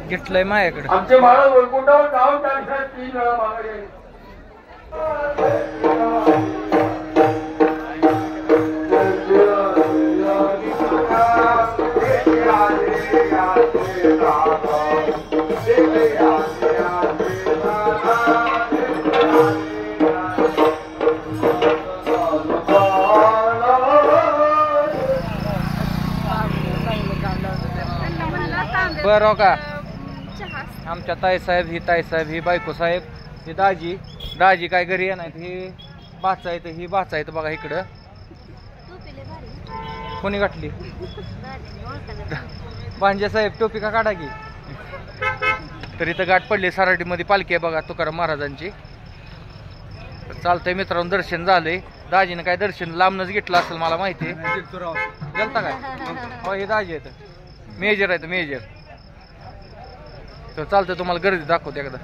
घेतलंय माझ्याकडे आमचे बाळ वैकुंठावर जाऊन त्यांच्या 3 वेळा मागे बरं का आमच्या ताईसाहेब ही ताईसाहेब ही बायको साहेब ही दाजी दाजी काय घरी येणार ही बाचा येतं ही बाचा येतं बघा इकडं कोणी गाठली भांजे साहेब टोपी का काढा की तर इथं गाठ पडली सराटीमध्ये पालखी आहे बघा तुकाराम महाराजांची चालतंय मित्रांनो दर्शन झालंय दाजीनं काय दर्शन लांबनच घेतलं असेल मला माहिती आहे गेलता काय हो हे दाजी येतं मेजर आहे मेजर तर चालतंय तुम्हाला गर्दी दाखवते एकदा